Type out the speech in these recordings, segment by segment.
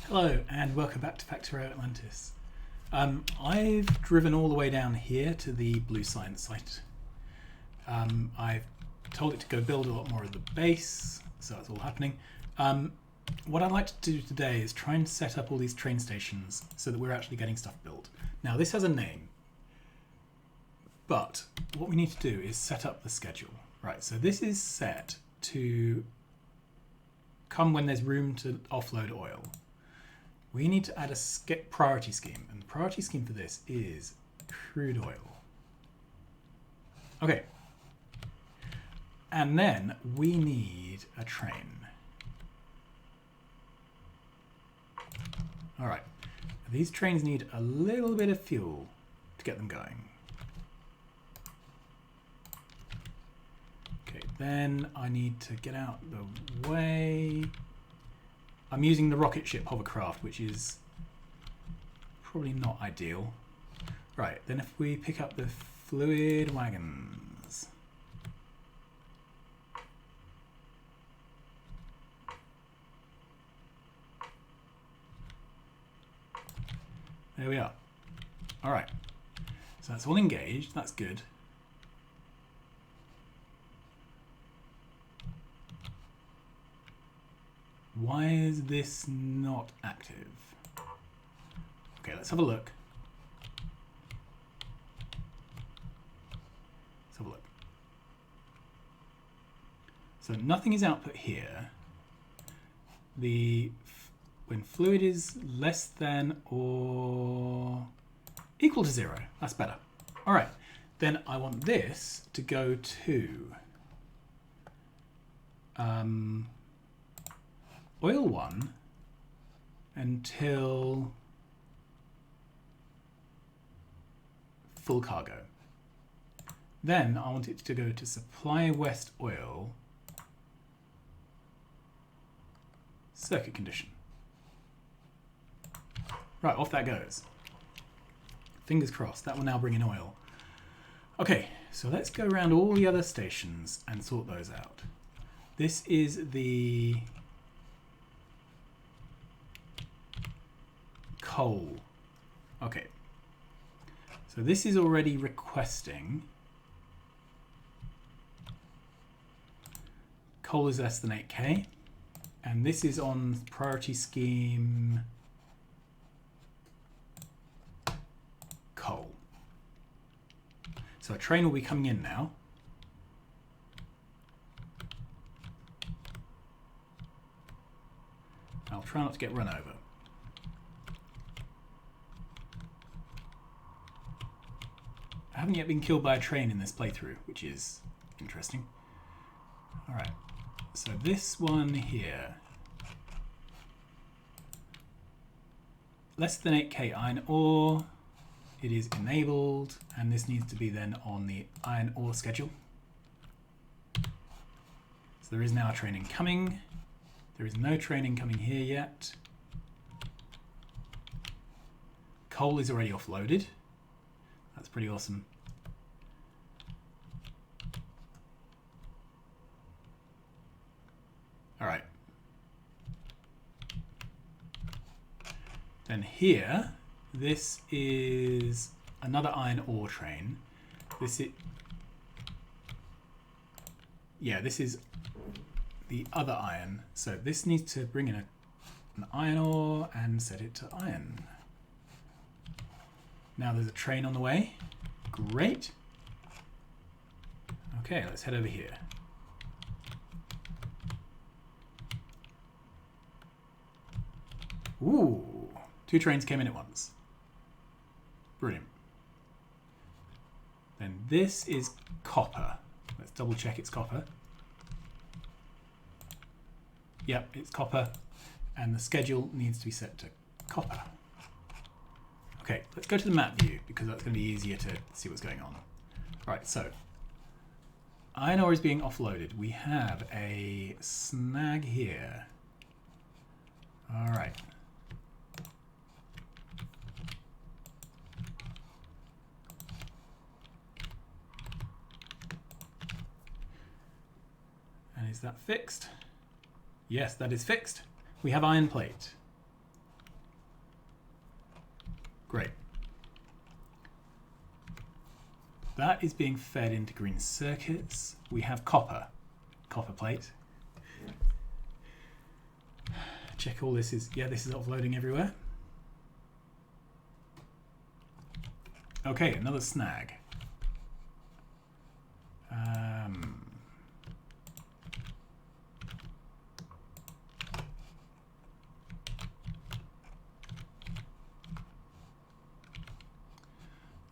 Hello and welcome back to Factorio Atlantis. I've driven all the way down here to the blue science site. I've told it to go build a lot more of the base, so that's all happening. What I'd like to do today is try and set up all these train stations so that we're actually getting stuff built. Now this has a name, but what we need to do is set up the schedule. Right, so this is set to come when there's room to offload oil. We need to add a priority scheme, and the priority scheme for this is crude oil. Okay. And then we need a train. All right. These trains need a little bit of fuel to get them going. Okay, then I need to get out the way. I'm using the rocket ship hovercraft, which is probably not ideal. Right, then if we pick up the fluid wagons. There we are. All right, so that's all engaged, that's good. Why is this not active? Okay, let's have a look. Let's have a look. So nothing is output here. When fluid is less than or equal to 0, that's better. All right, then I want this to go to oil 1 until full cargo. Then I want it to go to supply west oil circuit condition. Right, off that goes. Fingers crossed, that will now bring in oil. Okay, so let's go around all the other stations and sort those out. This is the coal. Okay, so this is already requesting. Coal is less than 8k, and this is on priority scheme coal. So a train will be coming in now. I'll try not to get run over. I haven't yet been killed by a train in this playthrough, which is interesting. All right, so this one here, less than 8k iron ore, it is enabled, and this needs to be then on the iron ore schedule. So there is now a train incoming. There is no train incoming here yet. Coal is already offloaded. That's pretty awesome. All right. Then here, this is another iron ore train. This is the other iron. So this needs to bring in an iron ore and set it to iron. Now there's a train on the way. Great. Okay, let's head over here. Ooh, 2 trains came in at once. Brilliant. Then this is copper. Let's double check it's copper. Yep, it's copper, and the schedule needs to be set to copper. Okay, let's go to the map view because that's going to be easier to see what's going on. Right, so iron ore is being offloaded. We have a snag here. All right. And is that fixed? Yes, that is fixed. We have iron plate. Great. That is being fed into green circuits. We have copper plate. Check all this is, yeah, this is offloading everywhere. Okay, another snag.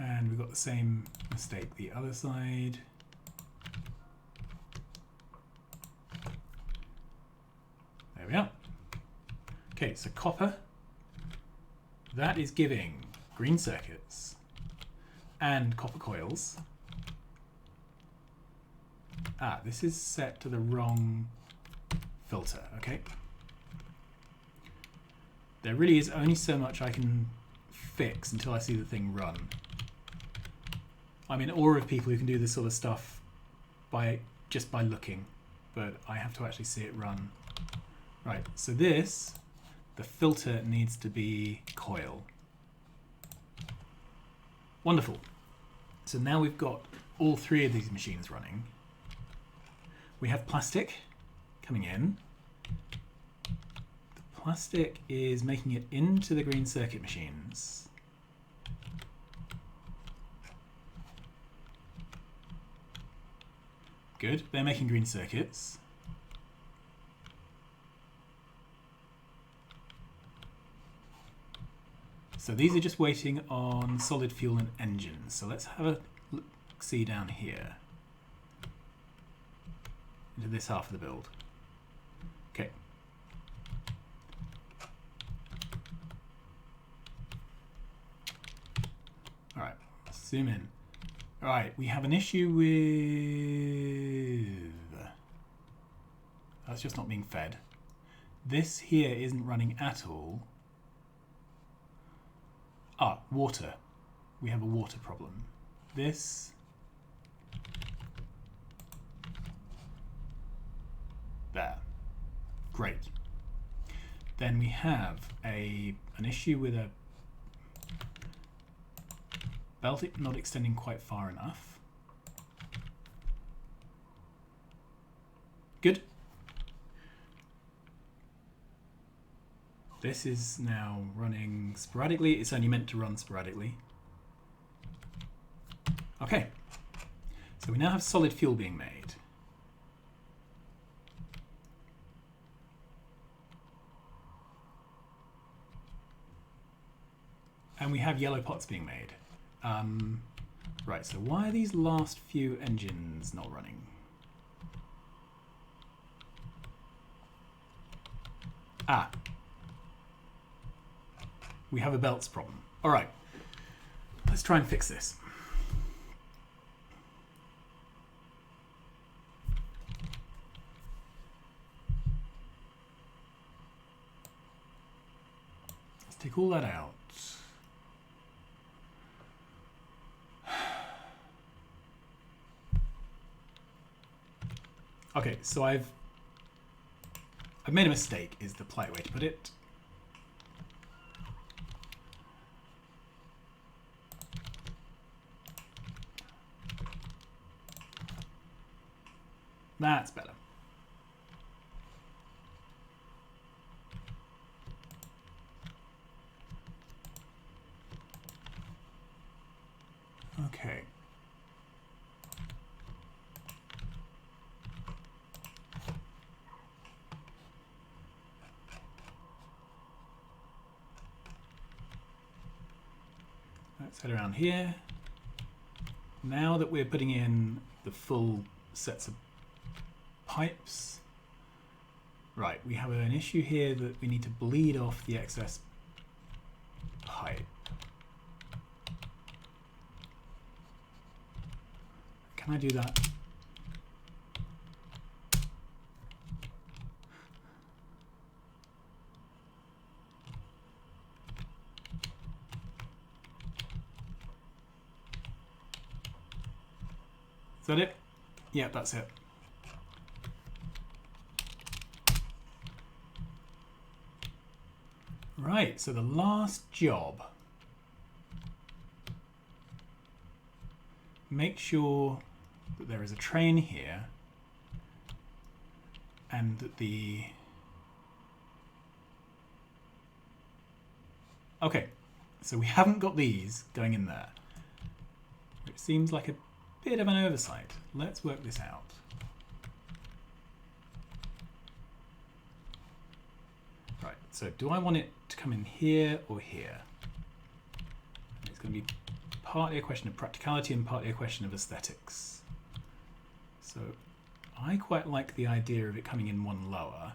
And we've got the same mistake the other side. There we are. Okay, so copper. That is giving green circuits and copper coils. Ah, this is set to the wrong filter, okay. There really is only so much I can fix until I see the thing run. I'm in awe of people who can do this sort of stuff just by looking, but I have to actually see it run. Right, so this, the filter needs to be coil. Wonderful. So now we've got all three of these machines running. We have plastic coming in. The plastic is making it into the green circuit machines. Good, they're making green circuits. So these are just waiting on solid fuel and engines. So let's have a look-see down here into this half of the build. Okay. All right, let's zoom in. All right, we have an issue with... That's just not being fed. This here isn't running at all. Ah, water. We have a water problem. This... There. Great. Then we have an issue with a belt not extending quite far enough. Good. This is now running sporadically. It's only meant to run sporadically. Okay. So we now have solid fuel being made. And we have yellow pots being made. Right, so why are these last few engines not running? Ah. We have a belts problem. All right, let's try and fix this. Let's take all that out. Okay, so I've made a mistake, is the polite way to put it. That's better. Okay. Let's head around here. Now that we're putting in the full sets of pipes, right, we have an issue here that we need to bleed off the excess pipe. Can I do that? Is that it? Yeah, that's it. Right, so the last job make sure that there is a train here and that the... Okay, so we haven't got these going in there, which seems like a bit of an oversight. Let's work this out. Right, so do I want it to come in here or here? It's going to be partly a question of practicality and partly a question of aesthetics. So I quite like the idea of it coming in one lower.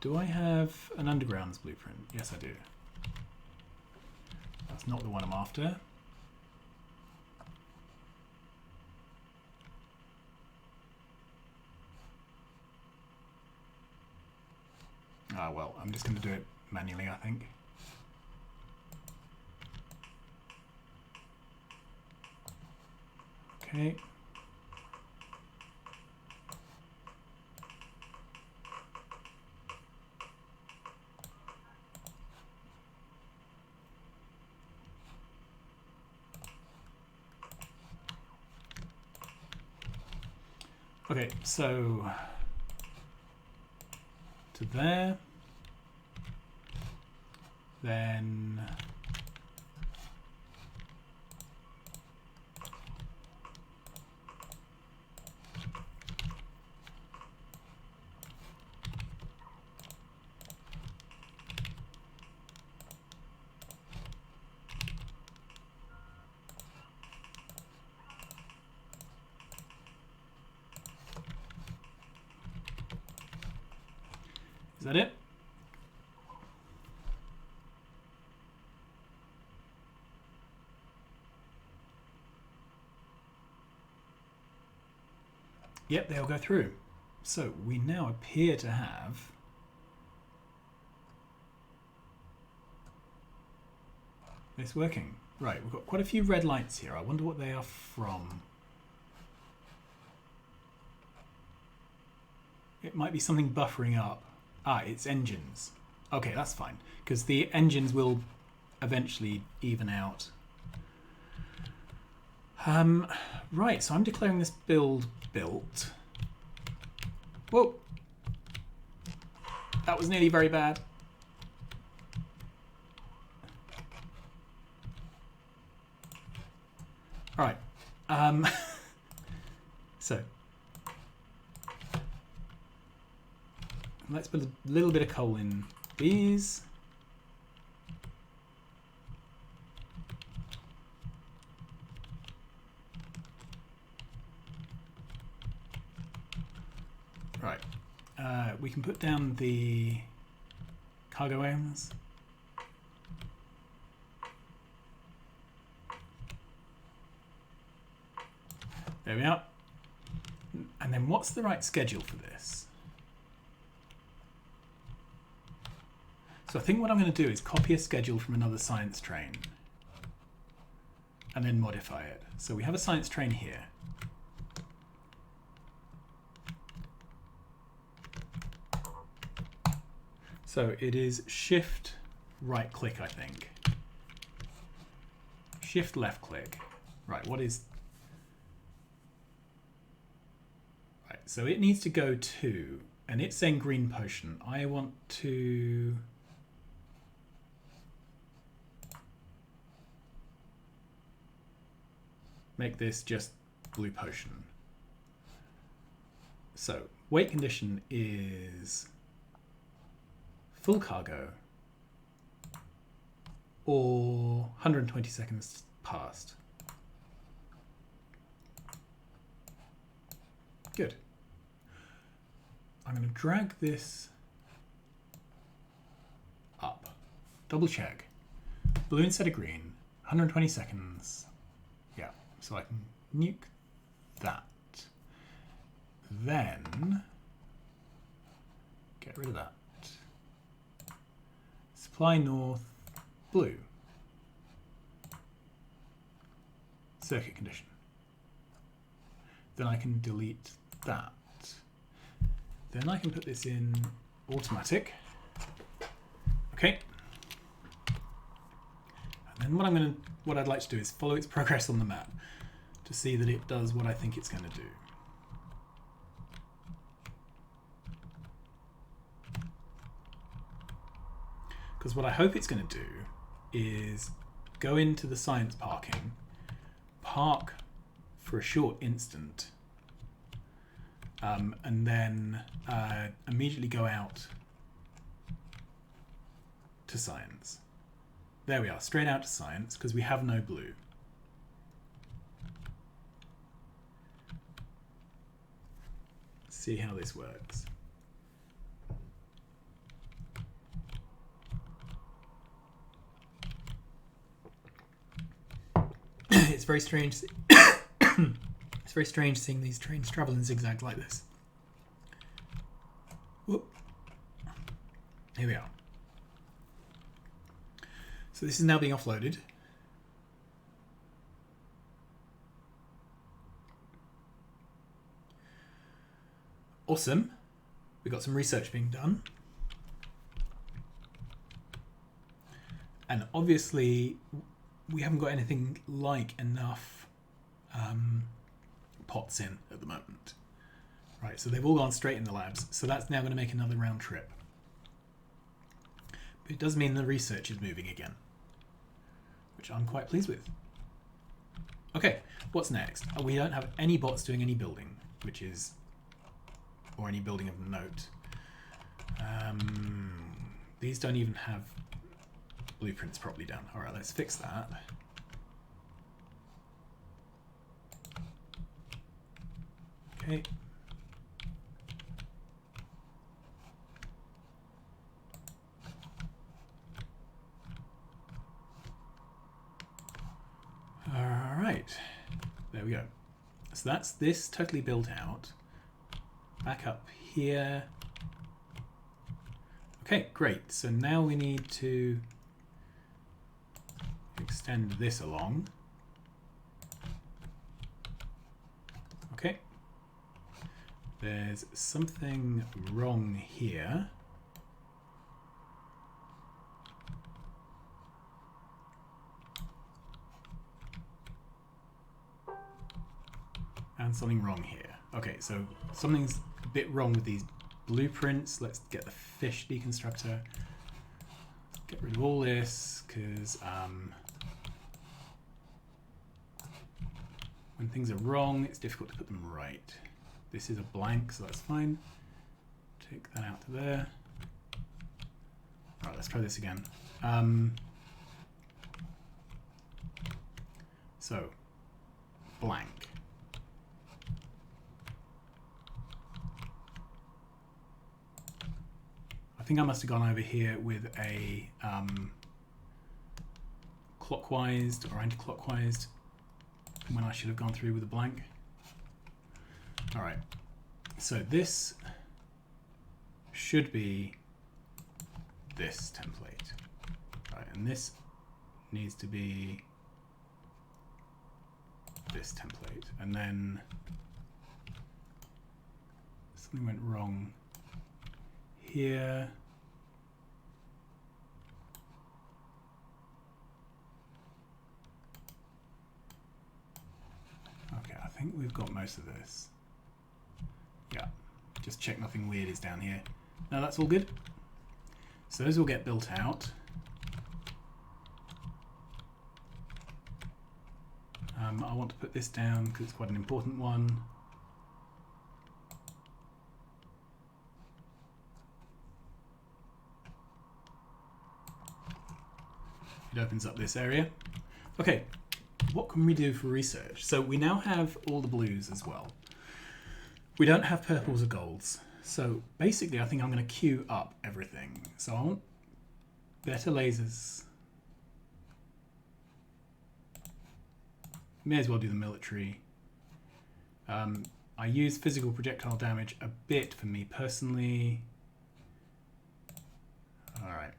Do I have an undergrounds blueprint? Yes, I do. That's not the one I'm after. Ah, well, I'm just going to do it manually, I think. Okay. Okay, so to there, then is that it? Yep, they'll go through. So we now appear to have this working. Right, we've got quite a few red lights here. I wonder what they are from. It might be something buffering up. Ah, it's engines. Okay, that's fine, because the engines will eventually even out. Right, so I'm declaring this build built. Whoa! That was nearly very bad. All right. So let's put a little bit of coal in these. Right. We can put down the cargo ends. There we are. And then what's the right schedule for this? So I think what I'm going to do is copy a schedule from another science train and then modify it. So we have a science train here. So it is shift right click, I think. Shift left click. Right, what is... Right, so it needs to go to, and it's saying green potion. I want to... make this just blue potion. So weight condition is full cargo or 120 seconds past. Good. I'm going to drag this up. Double check. Blue instead of green. 120 seconds. Yeah. So I can nuke that. Then get rid of that. Supply north, blue. Circuit condition. Then I can delete that. Then I can put this in automatic. Okay. And And what I'd like to do is follow its progress on the map to see that it does what I think it's going to do. Because what I hope it's going to do is go into the science parking, park for a short instant, and then immediately go out to science. There we are, straight out to science, because we have no blue. Let's see how this works. It's very strange. It's very strange seeing these trains travel in zigzags like this. Whoop. Here we are. So this is now being offloaded. Awesome. We've got some research being done. And obviously we haven't got anything like enough pots in at the moment. Right, so they've all gone straight in the labs. So that's now going to make another round trip. But it does mean the research is moving again, which I'm quite pleased with. Okay, what's next? We don't have any bots doing any building, or any building of note. These don't even have blueprints properly done. All right, let's fix that. Okay. All right, there we go. So that's this totally built out. Back up here. Okay, great. So now we need to extend this along. Okay. There's something wrong here. And something wrong here. Okay, so something's a bit wrong with these blueprints. Let's get the fish deconstructor. Get rid of all this, because when things are wrong, it's difficult to put them right. This is a blank, so that's fine. Take that out to there. All right, let's try this again. So, blank. I think I must have gone over here with a clockwise or anti-clockwise when I should have gone through with a blank. All right, so this should be this template. Right, and this needs to be this template. And then something went wrong here. Okay, I think we've got most of this. Yeah, just check nothing weird is down here. No, that's all good. So those will get built out. I want to put this down because it's quite an important one. It opens up this area. Okay, what can we do for research? So we now have all the blues as well. We don't have purples or golds. So basically I think I'm going to queue up everything. So I want better lasers. May as well do the military. I use physical projectile damage a bit for me personally. All right.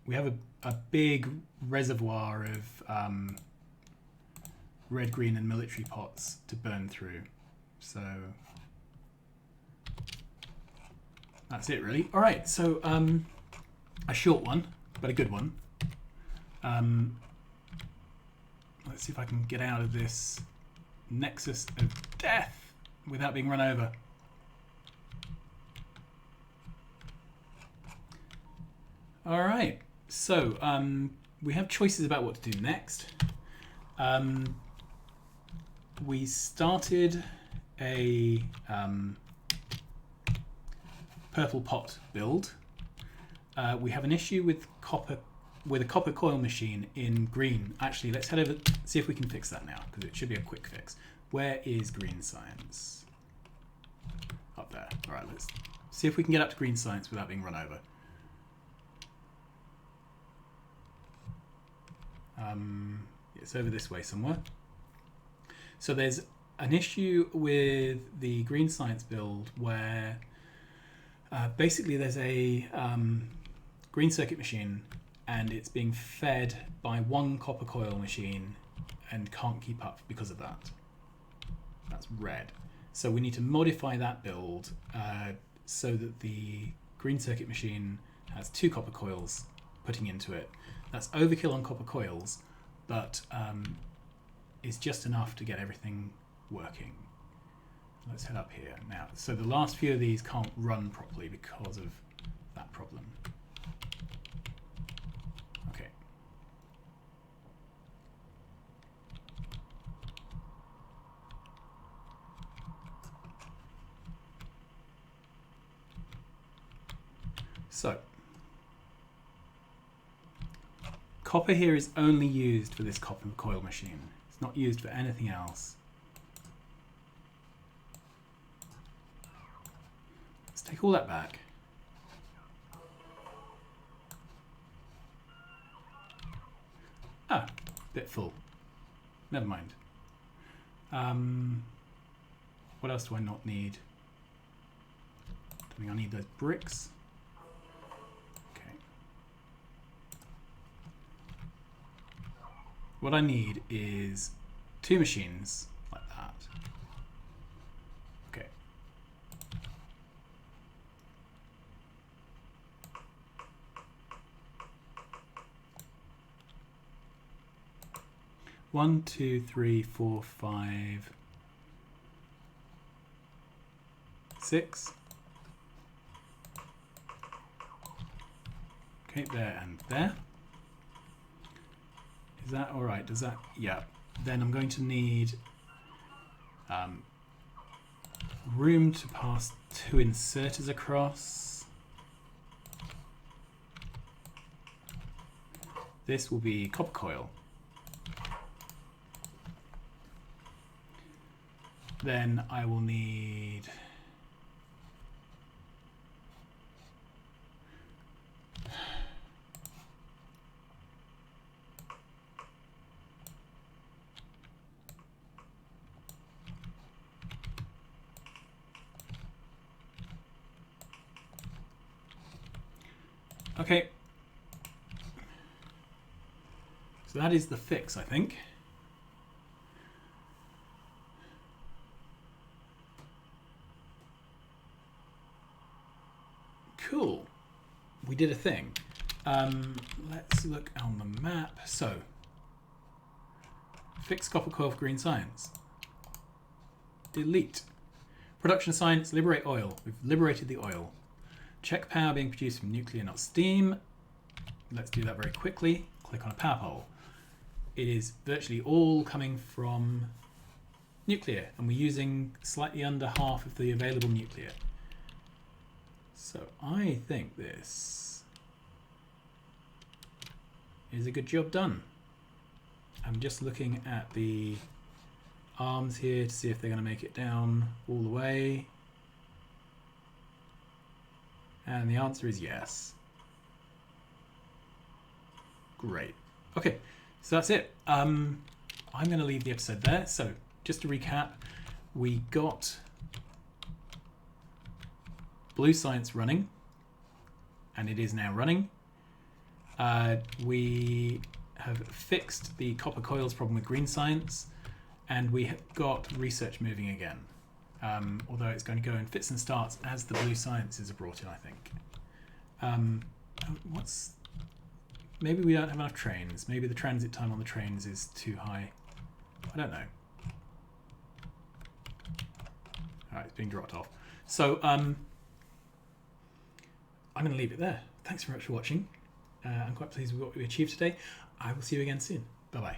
We have a big reservoir of red, green, and military pots to burn through. So that's it, really. All right, so a short one, but a good one. Let's see if I can get out of this nexus of death without being run over. All right, so we have choices about what to do next. We started a purple pot build. We have an issue with a copper coil machine in green. Actually, let's head over, see if we can fix that now, because it should be a quick fix. Where is green science? Up there. All right, let's see if we can get up to green science without being run over. It's over this way somewhere. So there's an issue with the green science build where basically there's a green circuit machine and it's being fed by one copper coil machine and can't keep up because of that. That's red. So we need to modify that build so that the green circuit machine has 2 copper coils putting into it. That's overkill on copper coils, but is just enough to get everything working. Let's head up here now. So the last few of these can't run properly because of that problem. Okay. So copper here is only used for this copper coil machine. It's not used for anything else. Let's take all that back. Ah, bit full. Never mind. What else do I not need? I think I need those bricks. What I need is 2 machines like that. Okay. One, 2, 3, 4, 5, 6. Okay, there and there. Is that all right? Does that? Yeah. Then I'm going to need room to pass 2 inserters across. This will be copper coil. Then I will need okay, so that is the fix, I think. Cool, we did a thing. Let's look on the map. So, fix copper coil for green science. Delete. Production science, liberate oil. We've liberated the oil. Check power being produced from nuclear, not steam. Let's do that very quickly. Click on a power pole. It is virtually all coming from nuclear, and we're using slightly under half of the available nuclear. So I think this is a good job done. I'm just looking at the arms here to see if they're going to make it down all the way. And the answer is yes. Great. Okay, so that's it. I'm going to leave the episode there. So just to recap, we got blue science running, and it is now running. We have fixed the copper coils problem with green science, and we have got research moving again. Although it's going to go in fits and starts as the blue sciences are brought in, I think. Maybe we don't have enough trains. Maybe the transit time on the trains is too high. I don't know. Alright, it's being dropped off. So, I'm going to leave it there. Thanks very much for watching. I'm quite pleased with what we achieved today. I will see you again soon. Bye-bye.